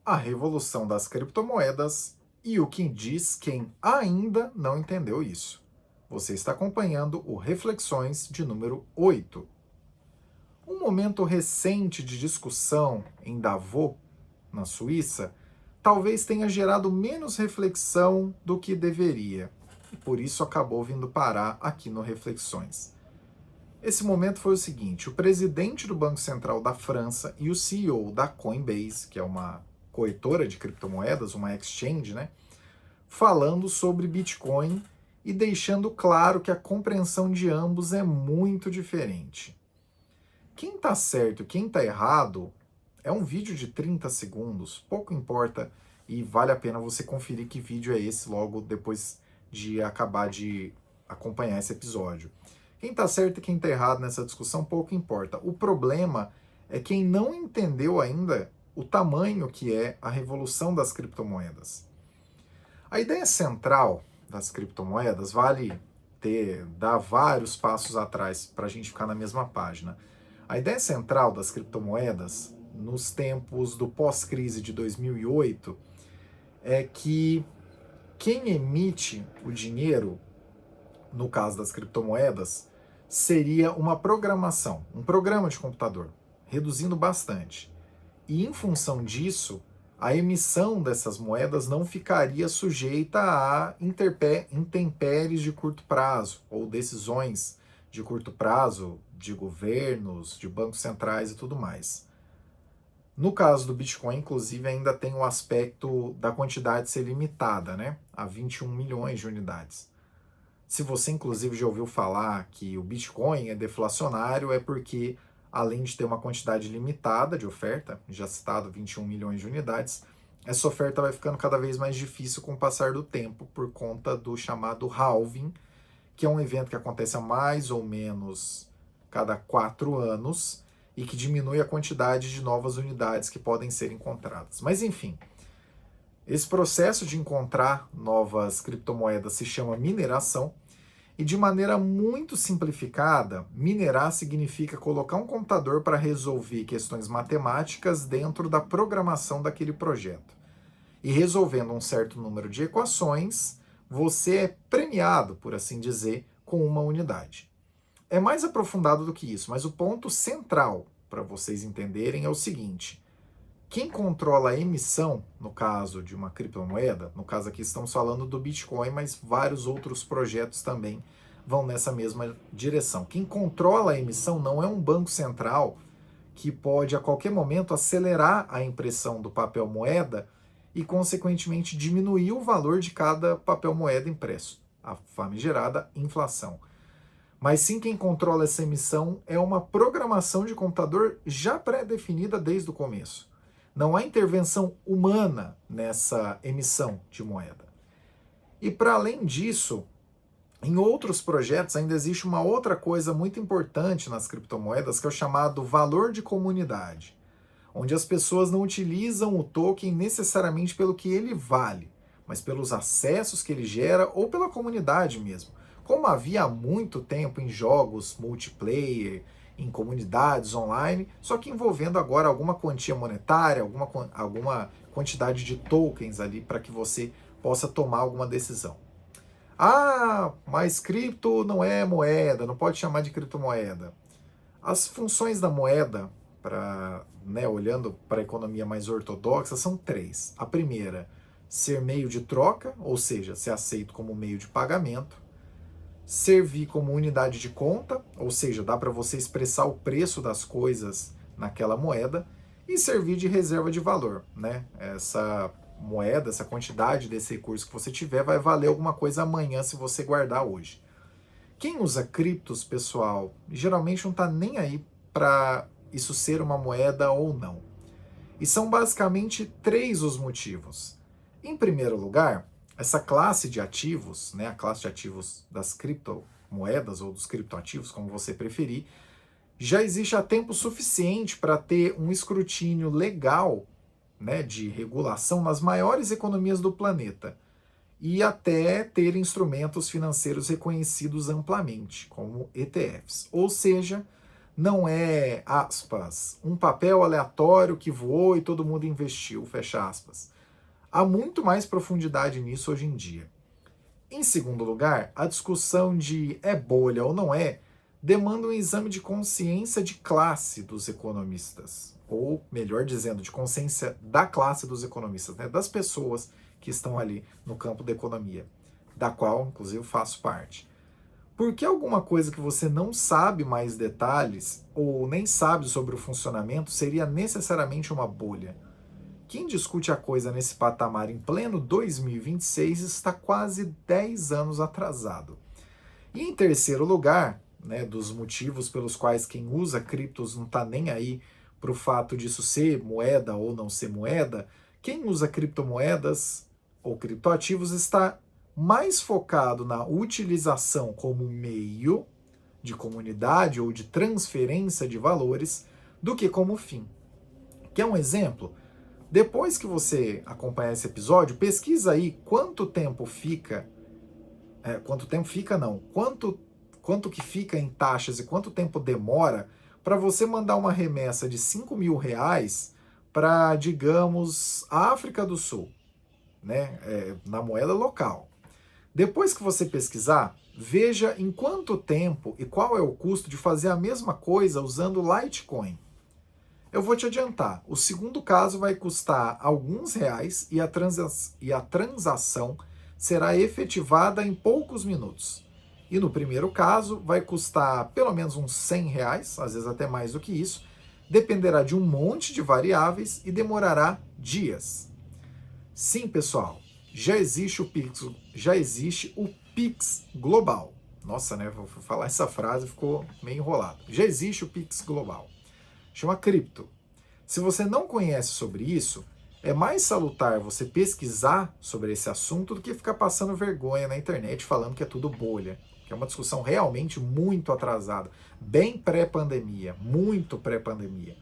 A revolução das criptomoedas e o que diz quem ainda não entendeu isso. Você está acompanhando o Reflexões de número 8. Um momento recente de discussão em Davos, na Suíça, talvez tenha gerado menos reflexão do que deveria, e por isso acabou vindo parar aqui no Reflexões. Esse momento foi o seguinte: o presidente do Banco Central da França e o CEO da Coinbase, que é uma corretora de criptomoedas, uma exchange, né, falando sobre Bitcoin e deixando claro que a compreensão de ambos é muito diferente. Quem está certo e quem está errado é um vídeo de 30 segundos, pouco importa, e vale a pena você conferir que vídeo é esse logo depois de acabar de acompanhar esse episódio. Quem está certo e quem está errado nessa discussão pouco importa. O problema é quem não entendeu ainda o tamanho que é a revolução das criptomoedas. A ideia central das criptomoedas vale dar vários passos atrás para a gente ficar na mesma página. A ideia central das criptomoedas, nos tempos do pós-crise de 2008, é que quem emite o dinheiro, no caso das criptomoedas, seria uma programação, um programa de computador, reduzindo bastante. E em função disso, a emissão dessas moedas não ficaria sujeita a intempéries de curto prazo ou decisões de curto prazo de governos, de bancos centrais e tudo mais. No caso do Bitcoin, inclusive, ainda tem o aspecto da quantidade ser limitada, né, a 21 milhões de unidades. Se você, inclusive, já ouviu falar que o Bitcoin é deflacionário, é porque, além de ter uma quantidade limitada de oferta, já citado 21 milhões de unidades, essa oferta vai ficando cada vez mais difícil com o passar do tempo, por conta do chamado halving, que é um evento que acontece a mais ou menos cada 4 anos e que diminui a quantidade de novas unidades que podem ser encontradas. Mas, enfim, esse processo de encontrar novas criptomoedas se chama mineração. E de maneira muito simplificada, minerar significa colocar um computador para resolver questões matemáticas dentro da programação daquele projeto. E resolvendo um certo número de equações, você é premiado, por assim dizer, com uma unidade. É mais aprofundado do que isso, mas o ponto central para vocês entenderem é o seguinte: quem controla a emissão, no caso de uma criptomoeda, no caso aqui estamos falando do Bitcoin, mas vários outros projetos também vão nessa mesma direção. Quem controla a emissão não é um banco central que pode a qualquer momento acelerar a impressão do papel moeda e, consequentemente, diminuir o valor de cada papel moeda impresso, a famigerada inflação. Mas sim, quem controla essa emissão é uma programação de computador já pré-definida desde o começo. Não há intervenção humana nessa emissão de moeda. E para além disso, em outros projetos ainda existe uma outra coisa muito importante nas criptomoedas, que é o chamado valor de comunidade, onde as pessoas não utilizam o token necessariamente pelo que ele vale, mas pelos acessos que ele gera ou pela comunidade mesmo. Como havia há muito tempo em jogos multiplayer, em comunidades online, só que envolvendo agora alguma quantia monetária, alguma quantidade de tokens ali para que você possa tomar alguma decisão. Ah, mas cripto não é moeda, não pode chamar de criptomoeda. As funções da moeda, olhando para a economia mais ortodoxa, são três. A primeira, ser meio de troca, ou seja, ser aceito como meio de pagamento. Servir como unidade de conta, ou seja, dá para você expressar o preço das coisas naquela moeda, e servir de reserva de valor, né? Essa moeda, essa quantidade desse recurso que você tiver vai valer alguma coisa amanhã se você guardar hoje. Quem usa criptos, pessoal, geralmente não está nem aí para isso ser uma moeda ou não. E são basicamente três os motivos. Em primeiro lugar, essa classe de ativos, né, a classe de ativos das criptomoedas ou dos criptoativos, como você preferir, já existe há tempo suficiente para ter um escrutínio legal, né, de regulação nas maiores economias do planeta e até ter instrumentos financeiros reconhecidos amplamente, como ETFs. Ou seja, não é, aspas, um papel aleatório que voou e todo mundo investiu, fecha aspas. Há muito mais profundidade nisso hoje em dia. Em segundo lugar, a discussão de é bolha ou não é demanda um exame de consciência de classe dos economistas, ou melhor dizendo, de consciência da classe dos economistas, né, das pessoas que estão ali no campo da economia, da qual, inclusive, faço parte. Porque alguma coisa que você não sabe mais detalhes ou nem sabe sobre o funcionamento seria necessariamente uma bolha? Quem discute a coisa nesse patamar em pleno 2026 está quase 10 anos atrasado. E em terceiro lugar, né, dos motivos pelos quais quem usa criptos não está nem aí para o fato disso ser moeda ou não ser moeda, quem usa criptomoedas ou criptoativos está mais focado na utilização como meio de comunidade ou de transferência de valores do que como fim. Quer um exemplo? Depois que você acompanhar esse episódio, pesquisa aí quanto tempo fica, quanto que fica em taxas e quanto tempo demora para você mandar uma remessa de R$ 5.000 para, digamos, a África do Sul, né, na moeda local. Depois que você pesquisar, veja em quanto tempo e qual é o custo de fazer a mesma coisa usando Litecoin. Eu vou te adiantar, o segundo caso vai custar alguns reais e a transação será efetivada em poucos minutos. E no primeiro caso vai custar pelo menos uns R$ 100, às vezes até mais do que isso, dependerá de um monte de variáveis e demorará dias. Sim, pessoal, já existe o Pix global. Nossa, né? Vou falar essa frase, ficou meio enrolado. Já existe o Pix global. Chama cripto. Se você não conhece sobre isso, é mais salutar você pesquisar sobre esse assunto do que ficar passando vergonha na internet falando que é tudo bolha, que é uma discussão realmente muito atrasada, bem pré-pandemia, muito pré-pandemia.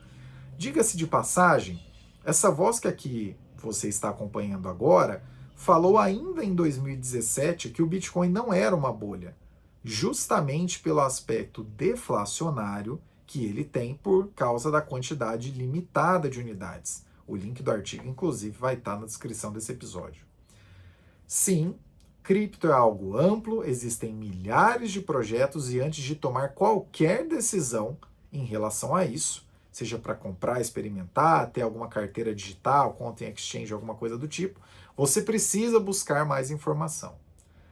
Diga-se de passagem, essa voz que aqui você está acompanhando agora falou ainda em 2017 que o Bitcoin não era uma bolha, justamente pelo aspecto deflacionário que ele tem por causa da quantidade limitada de unidades. O link do artigo, inclusive, vai estar na descrição desse episódio. Sim, cripto é algo amplo, existem milhares de projetos e antes de tomar qualquer decisão em relação a isso, seja para comprar, experimentar, ter alguma carteira digital, conta em exchange, alguma coisa do tipo, você precisa buscar mais informação.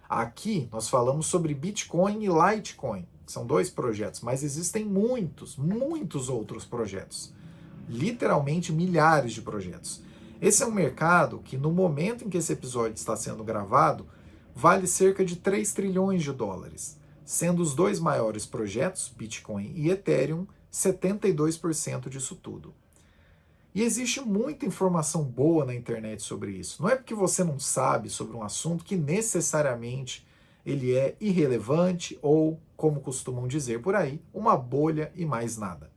Aqui nós falamos sobre Bitcoin e Litecoin, que são dois projetos, mas existem muitos outros projetos. Literalmente milhares de projetos. Esse é um mercado que, no momento em que esse episódio está sendo gravado, vale cerca de 3 trilhões de dólares, sendo os dois maiores projetos, Bitcoin e Ethereum, 72% disso tudo. E existe muita informação boa na internet sobre isso. Não é porque você não sabe sobre um assunto que necessariamente ele é irrelevante ou, como costumam dizer por aí, uma bolha e mais nada.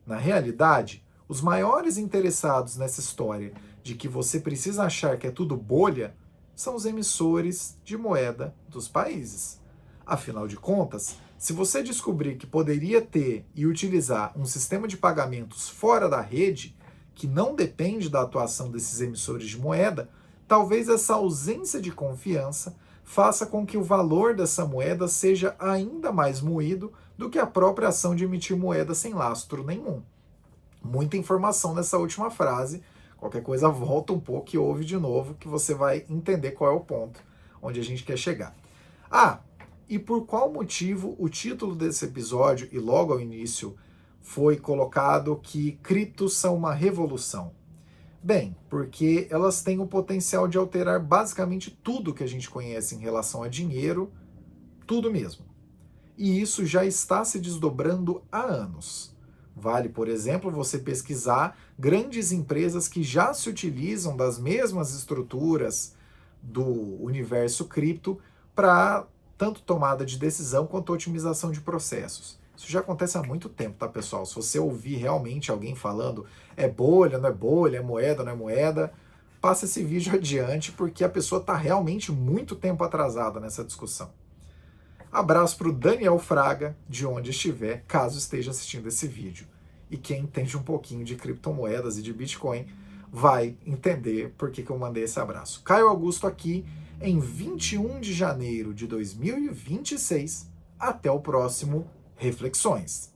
Na realidade, os maiores interessados nessa história de que você precisa achar que é tudo bolha são os emissores de moeda dos países. Afinal de contas, se você descobrir que poderia ter e utilizar um sistema de pagamentos fora da rede, que não depende da atuação desses emissores de moeda, talvez essa ausência de confiança faça com que o valor dessa moeda seja ainda mais moído do que a própria ação de emitir moeda sem lastro nenhum. Muita informação nessa última frase, qualquer coisa volta um pouco e ouve de novo que você vai entender qual é o ponto onde a gente quer chegar. E por qual motivo o título desse episódio e logo ao início foi colocado que criptos são uma revolução? Bem, porque elas têm o potencial de alterar basicamente tudo que a gente conhece em relação a dinheiro, tudo mesmo. E isso já está se desdobrando há anos. Vale, por exemplo, você pesquisar grandes empresas que já se utilizam das mesmas estruturas do universo cripto para tanto tomada de decisão quanto otimização de processos. Isso já acontece há muito tempo, tá, pessoal? Se você ouvir realmente alguém falando é bolha, não é bolha, é moeda, não é moeda, passa esse vídeo adiante, porque a pessoa está realmente muito tempo atrasada nessa discussão. Abraço para o Daniel Fraga, de onde estiver, caso esteja assistindo esse vídeo. E quem entende um pouquinho de criptomoedas e de Bitcoin vai entender por que eu mandei esse abraço. Caio Augusto aqui, em 21 de janeiro de 2026. Até o próximo Reflexões.